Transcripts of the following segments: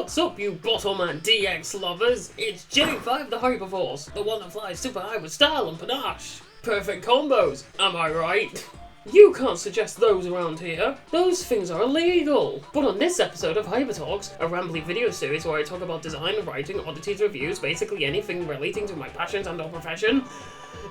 What's up, you BOTTLEMAN DX lovers? It's J5 the Hyperforce, the one that flies super high with style and panache. Perfect combos, am I right? You can't suggest those around here. Those things are illegal. But on this episode of Hyper Talks, a rambly video series where I talk about design, writing, oddities, reviews, basically anything relating to my passions and or profession.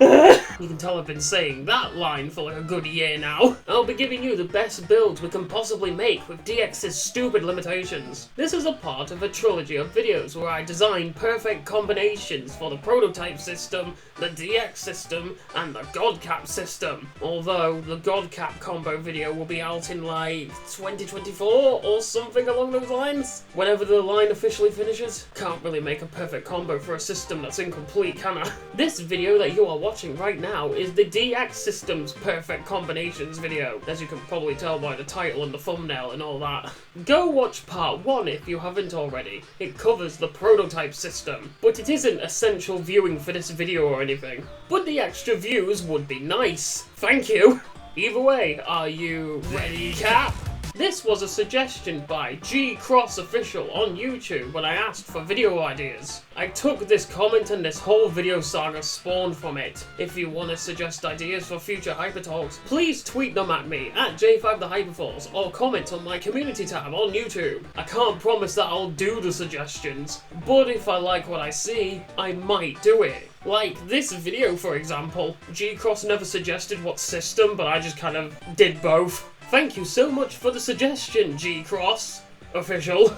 You can tell I've been saying that line for like a good year now. I'll be giving you the best builds we can possibly make with DX's stupid limitations. This is a part of a trilogy of videos where I design perfect combinations for the prototype system, the DX system, and the GodCap system. Although the GodCap combo video will be out in like 2024 or something along those lines. Whenever the line officially finishes. Can't really make a perfect combo for a system that's incomplete, can I? This video that you are watching right now is the DX system's perfect combinations video, as you can probably tell by the title and the thumbnail and all that. Go watch part 1 if you haven't already. It covers the prototype system, but it isn't essential viewing for this video or anything. But the extra views would be nice. Thank you! Either way, are you ready, Cap? This was a suggestion by GCrossOfficial on YouTube when I asked for video ideas. I took this comment and this whole video saga spawned from it. If you want to suggest ideas for future Hyper Talks, please tweet them at me at J5 the Hyperforce or comment on my community tab on YouTube. I can't promise that I'll do the suggestions, but if I like what I see, I might do it. Like this video, for example. GCross never suggested what system, but I just kind of did both. Thank you so much for the suggestion, GCrossOfficial.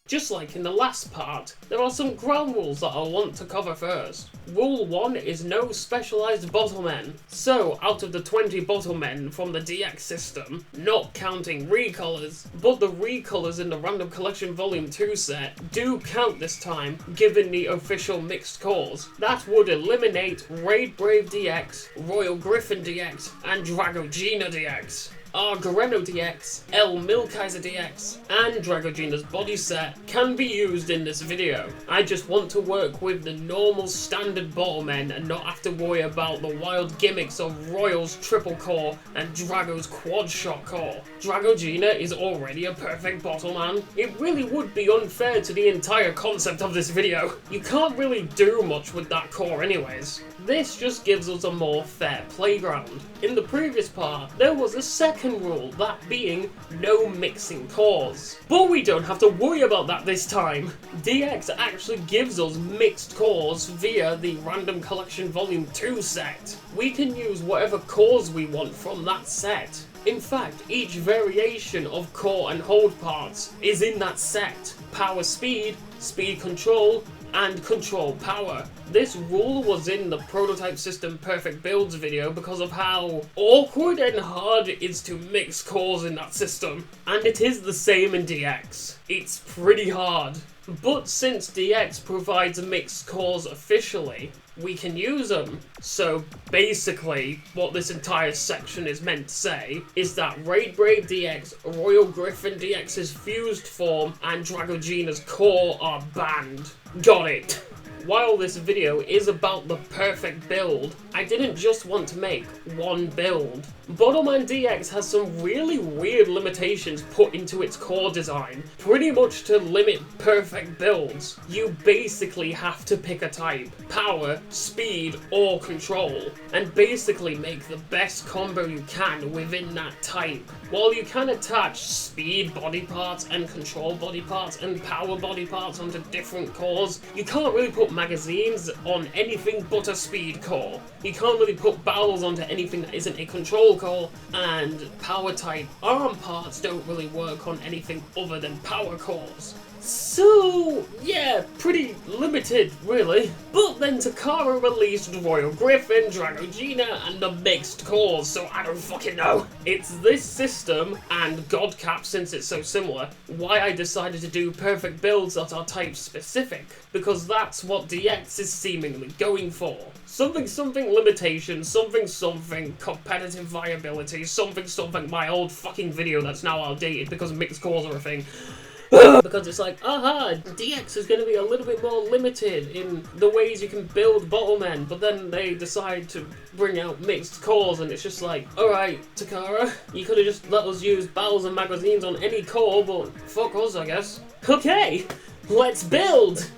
Just like in the last part, there are some ground rules that I want to cover first. Rule 1 is no specialised bottlemen. So, out of the 20 bottlemen from the DX system, not counting recolors, but the recolors in the Random Collection Volume 2 set do count this time, given the official mixed cores. That would eliminate Raid Brave DX, Royal Griffin DX, and Dragogena DX. Our Gareno DX, El Milkaiser DX, and Dragogena's body set can be used in this video. I just want to work with the normal standard bottlemen and not have to worry about the wild gimmicks of Royal's triple core and Drago's quad shot core. Dragogena is already a perfect bottleman. It really would be unfair to the entire concept of this video. You can't really do much with that core anyways. This just gives us a more fair playground. In the previous part, there was a second rule, that being no mixing cores. But we don't have to worry about that this time. DX actually gives us mixed cores via the Random Collection Volume 2 set. We can use whatever cores we want from that set. In fact, each variation of core and hold parts is in that set. Power speed, speed control, and control power. This rule was in the prototype system perfect builds video because of how awkward and hard it is to mix cores in that system. And it is the same in DX. It's pretty hard. But since DX provides mixed cores officially, we can use them. So basically, what this entire section is meant to say is that Raid Brave DX, Royal Griffin DX's fused form, and Dragogena's core are banned. Got it. While this video is about the perfect build, I didn't just want to make one build. BOTTLEMAN DX has some really weird limitations put into its core design, pretty much to limit perfect builds. You basically have to pick a type, power, speed, or control, and basically make the best combo you can within that type. While you can attach speed body parts and control body parts and power body parts onto different cores, you can't really put magazines on anything but a speed core. You can't really put barrels onto anything that isn't a control core, and power type arm parts don't really work on anything other than power cores. So, yeah, pretty limited, really. But then Takara released Royal Griffin, Dragogena, and the mixed cores, so I don't fucking know. It's this system, and GodCap since it's so similar, why I decided to do perfect builds that are type specific, because that's what DX is seemingly going for. Something limitation, something competitive viability, something my old fucking video that's now outdated because mixed cores are a thing. Because it's like, aha, DX is going to be a little bit more limited in the ways you can build Bottlemen, but then they decide to bring out mixed cores, and it's just like, alright, Takara, you could have just let us use barrels and magazines on any core, but fuck us, I guess. Okay, let's build!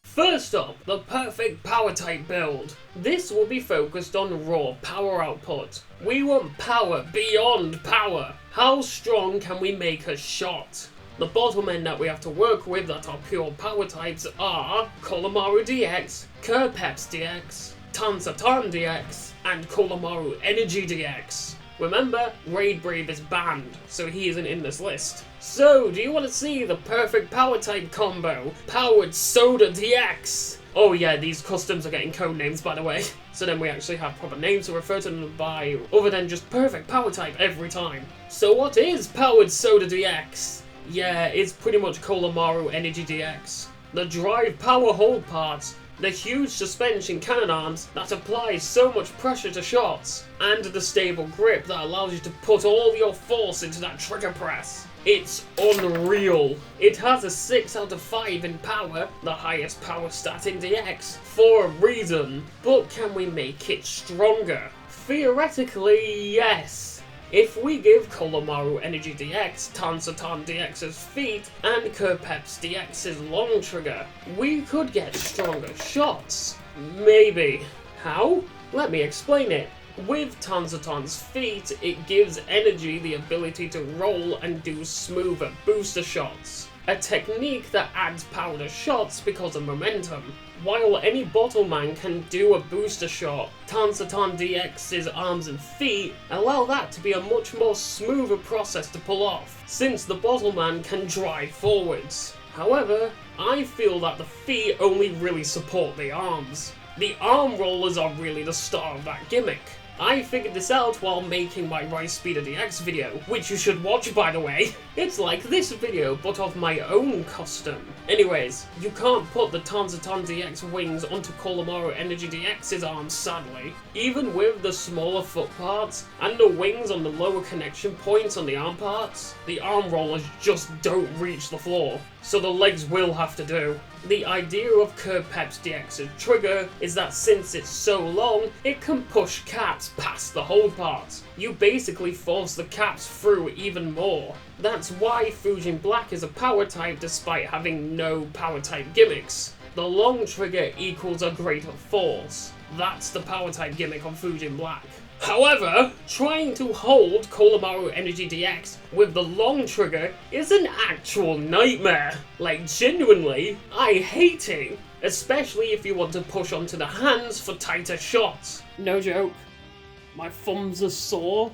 First up, the perfect power type build. This will be focused on raw power output. We want power beyond power. How strong can we make a shot? The Bottlemen that we have to work with that are pure power types are Kolomaru DX, Kerpeps DX, TANSATAN DX, and Kolomaru Energy DX. Remember, Raid Brave is banned, so he isn't in this list. So, do you want to see the perfect power type combo? Powered Soda DX! Oh yeah, these customs are getting code names, by the way. So then we actually have proper names to refer to them by, other than just perfect power type every time. So what is Powered Soda DX? Yeah, it's pretty much Kolomaru Energy DX. The drive power hold parts, the huge suspension cannon arms that applies so much pressure to shots, and the stable grip that allows you to put all your force into that trigger press. It's unreal. It has a 6 out of 5 in power, the highest power stat in DX, for a reason. But can we make it stronger? Theoretically, yes. If we give Kolomaru Energy DX, TANSATAN DX's feet, and Kerpeps DX's long trigger, we could get stronger shots. Maybe. How? Let me explain it. With TANSATAN's feet, it gives energy the ability to roll and do smoother booster shots. A technique that adds power to shots because of momentum. While any Bottleman can do a booster shot, TANSATAN DX's arms and feet allow that to be a much more smoother process to pull off, since the Bottleman can drive forwards. However, I feel that the feet only really support the arms. The arm rollers are really the star of that gimmick. I figured this out while making my Rice Speeder DX video, which you should watch, by the way. It's like this video, but of my own custom. Anyways, you can't put the TANSATAN DX wings onto Kolomaru Energy DX's arms, sadly. Even with the smaller foot parts, and the wings on the lower connection points on the arm parts, the arm rollers just don't reach the floor, so the legs will have to do. The idea of Kerpeps DX's trigger is that since it's so long, it can push caps past the hold parts. You basically force the caps through even more. That's why Fujin Black is a power type despite having no power type gimmicks. The long trigger equals a greater force. That's the power type gimmick on Fujin Black. However, trying to hold Kolomaru Energy DX with the long trigger is an actual nightmare. Like, genuinely, I hate it. Especially if you want to push onto the hands for tighter shots. No joke. My thumbs are sore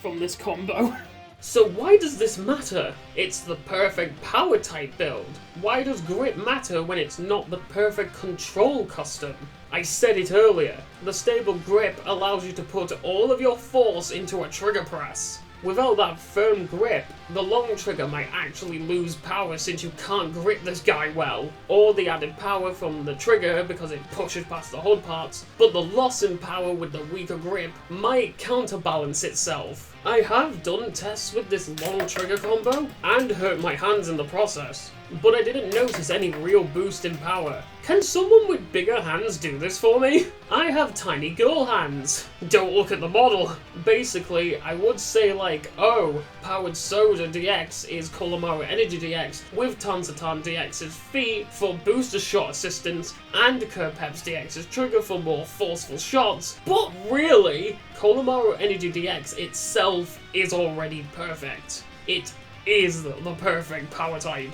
from this combo. So why does this matter? It's the perfect power type build. Why does grip matter when it's not the perfect control custom? I said it earlier, the stable grip allows you to put all of your force into a trigger press. Without that firm grip, the long trigger might actually lose power since you can't grip this guy well, or the added power from the trigger because it pushes past the hold parts, but the loss in power with the weaker grip might counterbalance itself. I have done tests with this long trigger combo, and hurt my hands in the process, but I didn't notice any real boost in power. Can someone with bigger hands do this for me? I have tiny girl hands. Don't look at the model. Basically, I would say like, oh, Powered Soda DX is Kolomaru Energy DX with TANSATAN DX's feet for booster shot assistance and Kerpeps DX's trigger for more forceful shots, but really, Kolomaru Energy DX itself is already perfect. It is the perfect power type.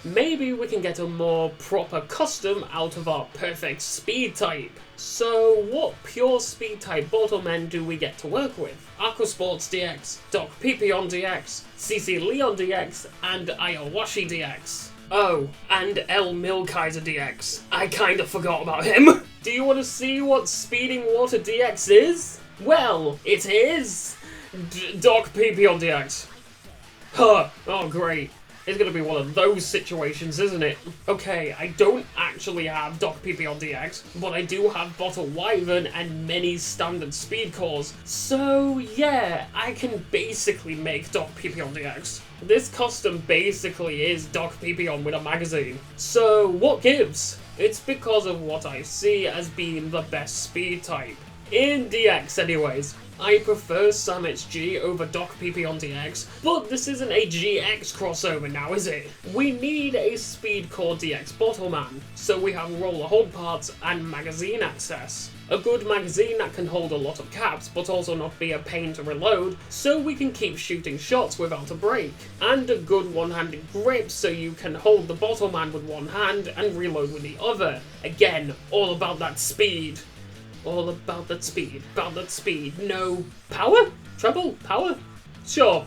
Maybe we can get a more proper custom out of our perfect speed type. So what pure speed type Bottlemen do we get to work with? Aquasports DX, Doc Pipion DX, C.C.Leon DX, and Ayawashi DX. Oh, and El Milkaiser DX. I kinda forgot about him. Do you want to see what Speeding Water DX is? Well, it is Doc Pipion DX. Huh, oh great. It's gonna be one of those situations, isn't it? Okay, I don't actually have Doc Pipion DX, but I do have Bottle Wyvern and many standard speed cores. So yeah, I can basically make Doc Pipion DX. This custom basically is Doc Pipion with a magazine. So what gives? It's because of what I see as being the best speed type. In DX anyways. I prefer Sam HG over Doc Pipion DX, but this isn't a GX crossover now, is it? We need a Speed Core DX Bottleman, so we have roller hold parts and magazine access. A good magazine that can hold a lot of caps, but also not be a pain to reload, so we can keep shooting shots without a break. And a good one-handed grip, so you can hold the Bottleman with one hand and reload with the other. Again, all about that speed. All about that speed, No power? Treble? Power? Sure.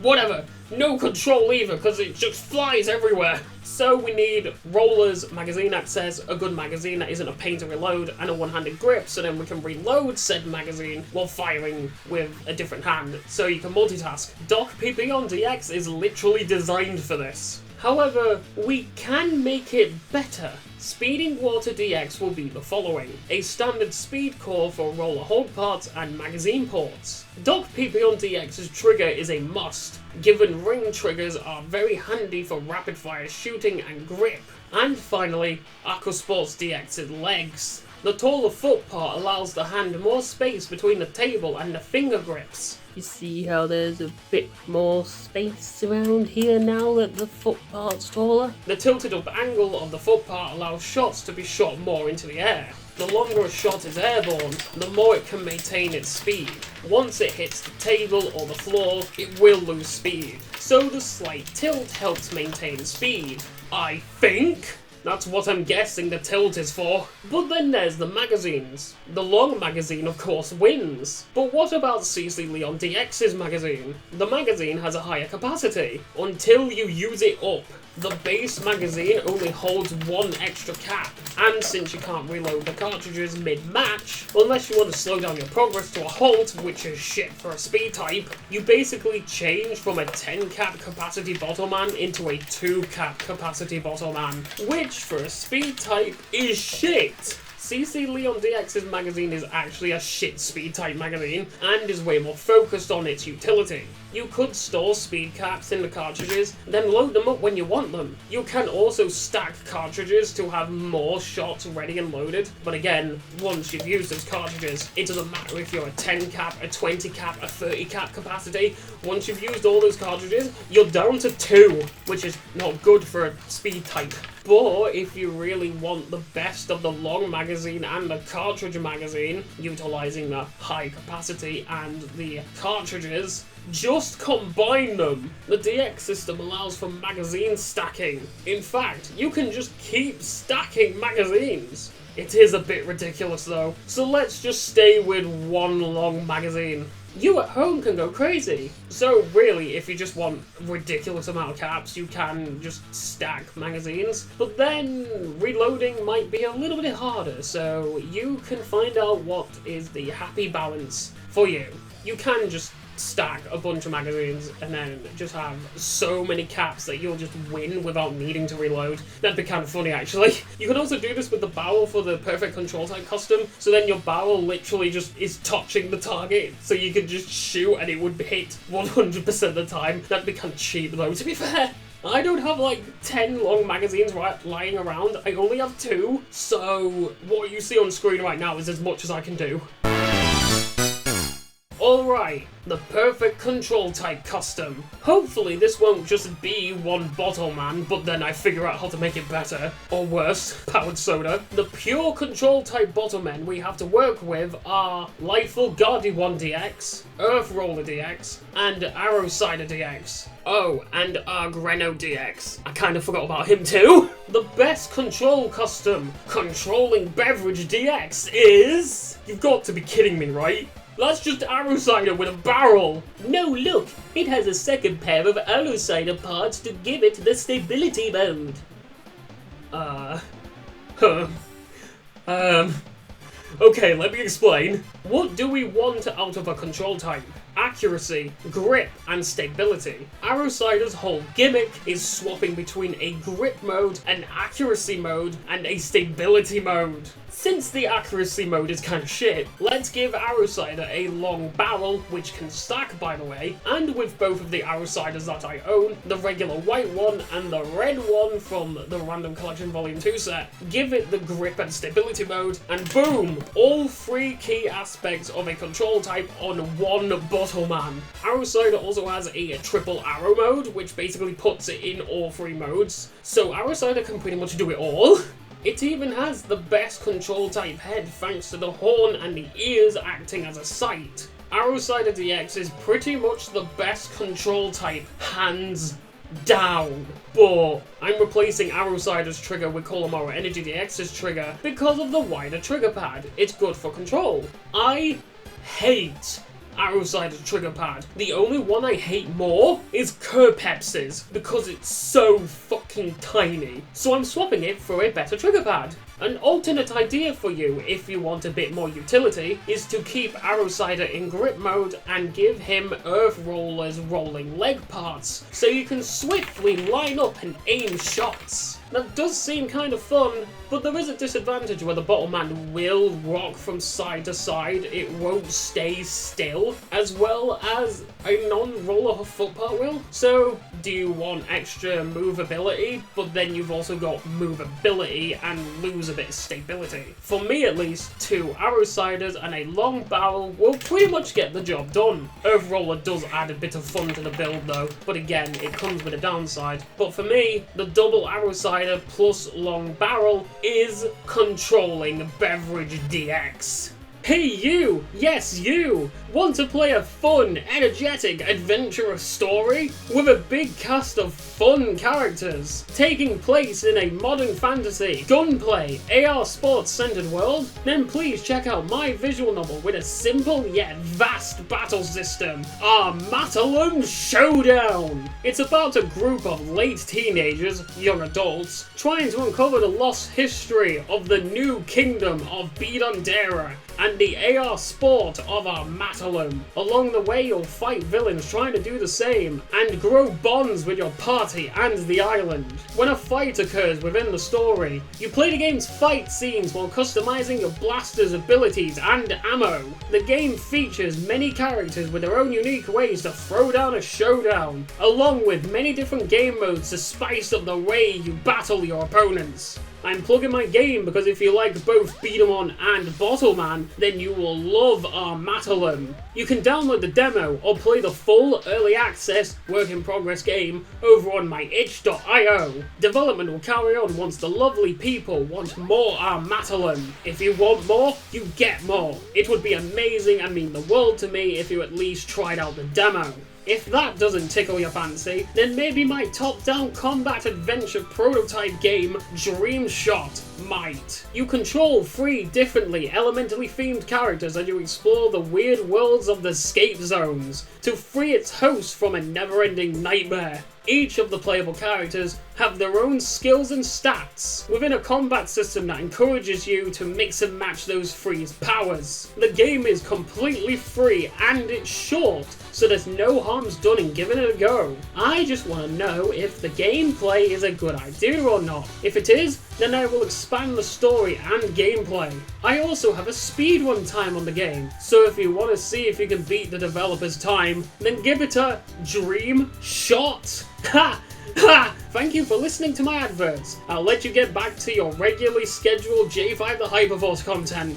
Whatever. No control either, because it just flies everywhere. So we need rollers, magazine access, a good magazine that isn't a pain to reload, and a one-handed grip, so then we can reload said magazine while firing with a different hand, so you can multitask. Doc Pipion DX is literally designed for this. However, we can make it better. Speeding Water DX will be the following: a standard speed core for roller hold parts and magazine ports. Doc Pipion DX's trigger is a must, given ring triggers are very handy for rapid fire shooting and grip. And finally, Aquasports DX's legs. The taller foot part allows the hand more space between the table and the finger grips. You see how there's a bit more space around here now that the foot part's taller? The tilted up angle of the foot part allows shots to be shot more into the air. The longer a shot is airborne, the more it can maintain its speed. Once it hits the table or the floor, it will lose speed. So the slight tilt helps maintain speed. I think. That's what I'm guessing the tilt is for. But then there's the magazines. The long magazine of course wins. But what about C.C.Leon DX's magazine? The magazine has a higher capacity, until you use it up. The base magazine only holds one extra cap, and since you can't reload the cartridges mid-match, unless you want to slow down your progress to a halt, which is shit for a speed type, you basically change from a 10 cap capacity Bottleman into a 2 cap capacity Bottleman, which for a speed type is shit. C.C.Leon DX's magazine is actually a shit speed type magazine, and is way more focused on its utility. You could store speed caps in the cartridges, then load them up when you want them. You can also stack cartridges to have more shots ready and loaded, but again, once you've used those cartridges, it doesn't matter if you're a 10 cap, a 20 cap, a 30 cap capacity. Once you've used all those cartridges, you're down to 2, which is not good for a speed type. But if you really want the best of the long magazine and the cartridge magazine, utilizing the high capacity and the cartridges, just combine them. The DX system allows for magazine stacking. In fact, you can just keep stacking magazines. It is a bit ridiculous though, so let's just stay with one long magazine. You at home can go crazy. So really, if you just want a ridiculous amount of caps, you can just stack magazines. But then reloading might be a little bit harder, so you can find out what is the happy balance for you. You can just stack a bunch of magazines and then just have so many caps that you'll just win without needing to reload. That'd be kind of funny actually. You can also do this with the barrel for the Perfect Control Type custom, so then your barrel literally just is touching the target, so you can just shoot and it would hit 100% of the time. That'd be kind of cheap though, to be fair. I don't have like 10 long magazines lying around, I only have 2, so what you see on screen right now is as much as I can do. Alright, the Perfect Control Type custom. Hopefully this won't just be one Bottleman, but then I figure out how to make it better. Or worse, powered soda. The pure Control Type Bottlemen we have to work with are Lightful Guardian DX, Earth Roller DX, and Arrowcider DX. Oh, and Greno DX. I kind of forgot about him too. The best control custom, Controlling Beverage DX, is... You've got to be kidding me, right? That's just Arrowcider with a barrel! No, look! It has a second pair of Allocider parts to give it the stability mode. Okay, let me explain. What do we want out of a control type? Accuracy, grip, and stability. Arrowcider's whole gimmick is swapping between a grip mode, an accuracy mode, and a stability mode. Since the accuracy mode is kinda shit, let's give Arrowcider a long barrel, which can stack by the way, and with both of the Arrowciders that I own, the regular white one and the red one from the Random Collection Volume 2 set, give it the grip and stability mode, and boom! All three key aspects of a control type on one Bottleman. Arrowcider also has a triple arrow mode, which basically puts it in all three modes, so Arrowcider can pretty much do it all. It even has the best control type head thanks to the horn and the ears acting as a sight. Arrowcider DX is pretty much the best control type, hands down. But I'm replacing Arrowcider's trigger with Colomora Energy DX's trigger because of the wider trigger pad. It's good for control. I hate Arrowcider's trigger pad. The only one I hate more is Kerpeps's because it's so fucking tiny. So I'm swapping it for a better trigger pad. An alternate idea for you, if you want a bit more utility, is to keep Arrowcider in grip mode and give him Earth Roller's rolling leg parts, so you can swiftly line up and aim shots. That does seem kind of fun, but there is a disadvantage where the Bottleman will rock from side to side, it won't stay still, as well as a non-roller foot part will. So, do you want extra movability, but then you've also got movability and lose a bit of stability? For me at least, 2 Arrowciders and a long barrel will pretty much get the job done. Earth Roller does add a bit of fun to the build though, but again, it comes with a downside. But for me, the double Arrowcider plus long barrel is controlling Beverage DX. Hey you! Yes you! Want to play a fun, energetic, adventurous story? With a big cast of fun characters, taking place in a modern fantasy, gunplay, AR sports centered world? Then please check out my visual novel with a simple yet vast battle system, Arrowcider Showdown! It's about a group of late teenagers, young adults, trying to uncover the lost history of the new kingdom of Bidondera and the AR sport of Arrowcider. Along the way you'll fight villains trying to do the same, and grow bonds with your party and the island. When a fight occurs within the story, you play the game's fight scenes while customizing your blaster's abilities and ammo. The game features many characters with their own unique ways to throw down a showdown, along with many different game modes to spice up the way you battle your opponents. I'm plugging my game because if you like both Biedemon and Bottleman, then you will love Arrowcider. You can download the demo or play the full early access work in progress game over on my itch.io. Development will carry on once the lovely people want more Arrowcider. If you want more, you get more. It would be amazing and mean the world to me if you at least tried out the demo. If that doesn't tickle your fancy, then maybe my top-down combat adventure prototype game, Dream Shot, might. You control 3 differently elementally themed characters as you explore the weird worlds of the escape zones to free its host from a never-ending nightmare. Each of the playable characters have their own skills and stats, within a combat system that encourages you to mix and match those 3's powers. The game is completely free and it's short, so there's no harm's done in giving it a go. I just want to know if the gameplay is a good idea or not. If it is, then I will expand the story and gameplay. I also have a speedrun time on the game, so if you want to see if you can beat the developer's time, then give it a Dream Shot. Ha! Ha! Thank you for listening to my adverts. I'll let you get back to your regularly scheduled J5 the Hyperforce content.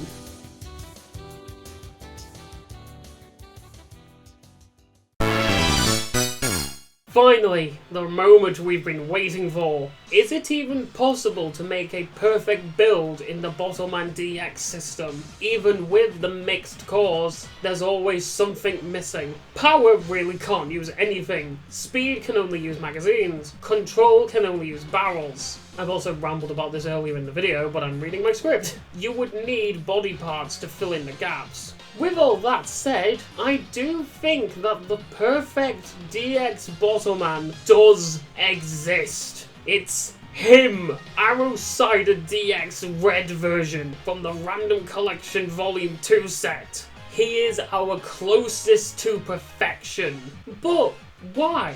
Finally, the moment we've been waiting for. Is it even possible to make a perfect build in the Bottleman DX system? Even with the mixed cores, there's always something missing. Power really can't use anything. Speed can only use magazines. Control can only use barrels. I've also rambled about this earlier in the video, but I'm reading my script. You would need body parts to fill in the gaps. With all that said, I do think that the perfect DX Bottleman does exist. It's him! Arrowcider DX Red version from the Random Collection Volume 2 set. He is our closest to perfection. But why?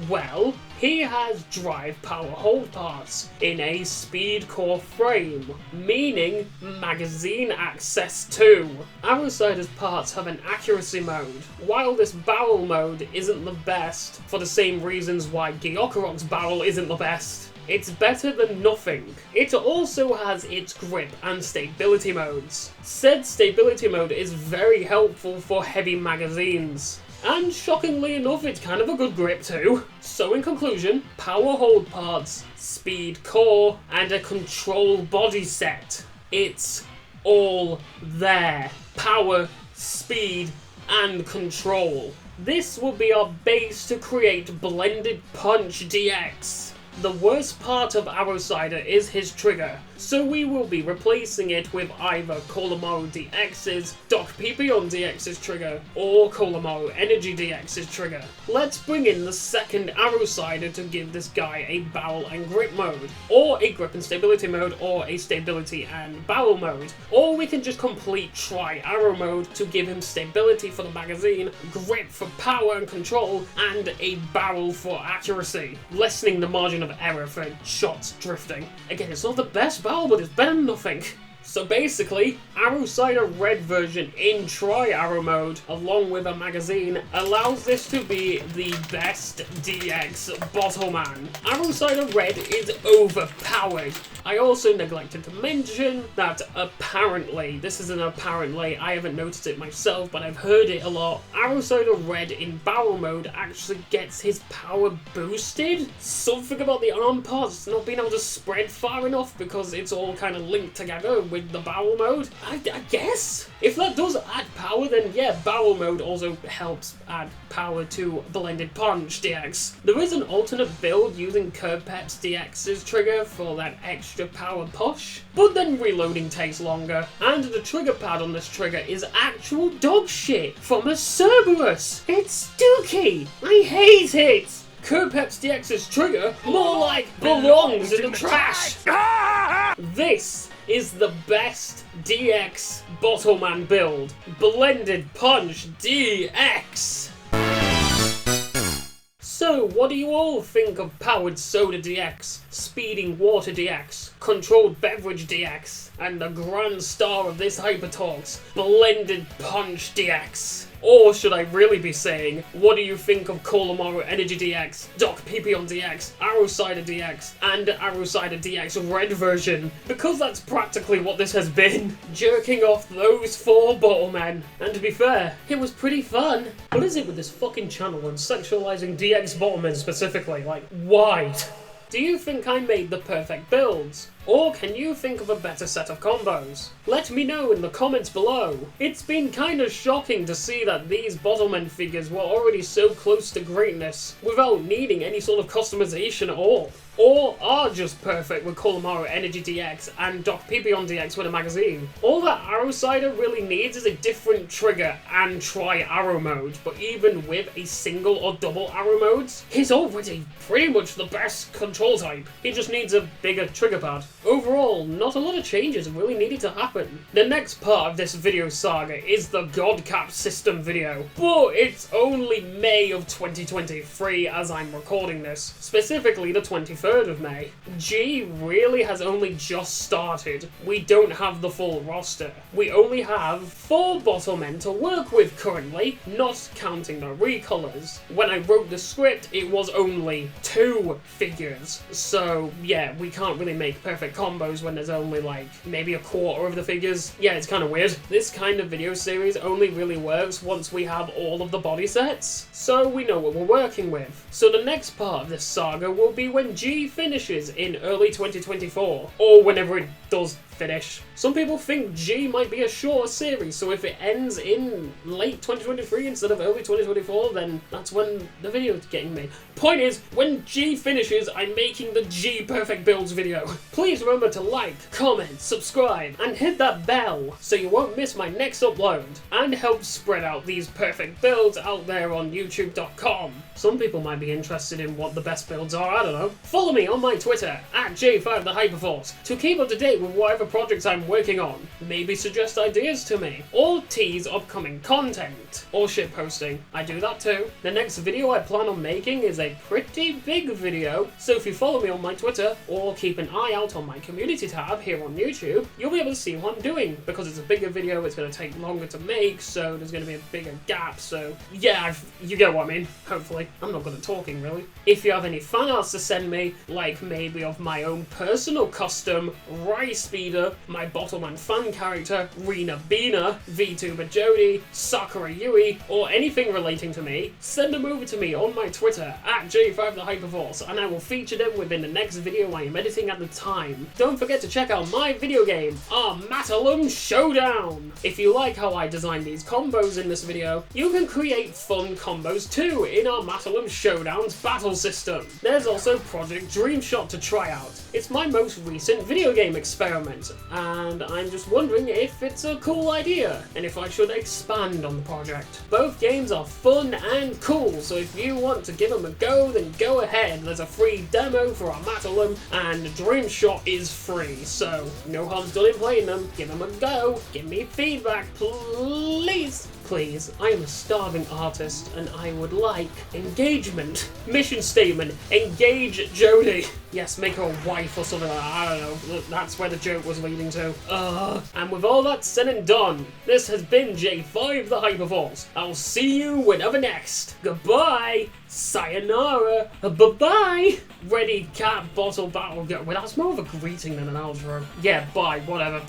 Well, he has drive power hold parts in a speed core frame, meaning magazine access too. Arrowcider's parts have an accuracy mode, while this barrel mode isn't the best for the same reasons why Gyokurok's barrel isn't the best. It's better than nothing. It also has its grip and stability modes. Said stability mode is very helpful for heavy magazines. And shockingly enough, it's kind of a good grip too. So in conclusion, power hold parts, speed core, and a control body set. It's all there. Power, speed, and control. This will be our base to create Blended Punch DX. The worst part of Arrowcider is his trigger, so we will be replacing it with either Kolamaro DX's Doc Pipion DX's trigger, or Kolamaro Energy DX's trigger. Let's bring in the second Arrowcider to give this guy a barrel and grip mode, or a grip and stability mode, or a stability and barrel mode. Or we can just complete Tri-Arrow Mode to give him stability for the magazine, grip for power and control, and a barrel for accuracy, lessening the margin of error for shots drifting. Again, it's not the best barrel, but it's better than nothing. So basically, Arrowcider Red version in Tri-Arrow Mode, along with a magazine, allows this to be the best DX Bottleman. Arrowcider Red is overpowered. I also neglected to mention that apparently, this isn't apparently, I haven't noticed it myself, but I've heard it a lot, Arrowcider Red in barrel mode actually gets his power boosted? Something about the arm parts not being able to spread far enough because it's all kind of linked together with the barrel mode? I guess? If that does add power, then yeah, barrel mode also helps add power to Blended Punch DX. There is an alternate build using Curpeps DX's trigger for that extra power push, but then reloading takes longer, and the trigger pad on this trigger is actual dog shit from a Cerberus. It's dookie. I hate it. Curpeps DX's trigger more like belongs in the trash. This is the best DX Bottleman build. Blended Punch DX. So, what do you all think of Powered Soda DX, Speeding Water DX, Controlled Beverage DX, and the grand star of this Hyper Talks, Blended Punch DX? Or should I really be saying, what do you think of Kolamaro Energy DX, Doc Pipion DX, Arrowcider DX, and Arrowcider DX Red version? Because that's practically what this has been. Jerking off those 4 Bottlemen. And to be fair, it was pretty fun. What is it with this fucking channel and sexualizing DX Bottlemen specifically? Like, why? Do you think I made the perfect builds? Or can you think of a better set of combos? Let me know in the comments below. It's been kinda shocking to see that these Bottleman figures were already so close to greatness without needing any sort of customization at all. Or are just perfect with Kolamaro Energy DX and Doc Pipion DX with a magazine. All that Arrowcider really needs is a different trigger and Tri-Arrow Mode, but even with a single or double arrow modes, he's already pretty much the best control type. He just needs a bigger trigger pad. Overall, not a lot of changes really needed to happen. The next part of this video saga is the Godcap system video, but it's only May of 2023 as I'm recording this, specifically the 23rd of May. G really has only just started. We don't have the full roster. We only have 4 Bottlemen to work with currently, not counting the recolors. When I wrote the script, it was only 2 figures. So yeah, we can't really make perfect combos when there's only like maybe a quarter of the figures. Yeah, it's kind of weird. This kind of video series only really works once we have all of the body sets, so we know what we're working with. So the next part of this saga will be when G finishes in early 2024, or whenever it does finish. Some people think G might be a shorter series, so if it ends in late 2023 instead of early 2024, then that's when the video is getting made. Point is, when G finishes, I'm making the G Perfect Builds video. Please remember to like, comment, subscribe, and hit that bell so you won't miss my next upload, and help spread out these perfect builds out there on youtube.com. Some people might be interested in what the best builds are, I don't know. Follow me on my Twitter, @J5theHyperforce, to keep up to date with whatever a project I'm working on, maybe suggest ideas to me, or tease upcoming content, or shitposting. I do that too. The next video I plan on making is a pretty big video, so if you follow me on my Twitter, or keep an eye out on my community tab here on YouTube, you'll be able to see what I'm doing, because it's a bigger video, it's going to take longer to make, so there's going to be a bigger gap, so yeah, you get what I mean, hopefully. I'm not good at talking, really. If you have any fan arts to send me, like maybe of my own personal custom Rice Speeder, my Bottleman fan character, Rena Beena, VTuber Jody, Sakura Yui, or anything relating to me, send them over to me on my Twitter, at J5TheHyperforce, and I will feature them within the next video I am editing at the time. Don't forget to check out my video game, Arrowcider Showdown! If you like how I designed these combos in this video, you can create fun combos too in our Arrowcider Showdown's battle system. There's also Project Dreamshot to try out. It's my most recent video game experiment, and I'm just wondering if it's a cool idea, and if I should expand on the project. Both games are fun and cool, so if you want to give them a go, then go ahead. There's a free demo for Arrowcider, and Dreamshot is free, so no harm's done in playing them. Give them a go. Give me feedback, please. Please, I am a starving artist and I would like engagement. Mission statement, engage Jodie. Yes, make her a wife or something like that, I don't know. That's where the joke was leading to. And with all that said and done, this has been J5 the Hyperforce. I'll see you whenever next. Goodbye. Sayonara. Bye-bye. Ready, cat, bottle, battle, go. Well, that's more of a greeting than an outro. Yeah, bye, whatever.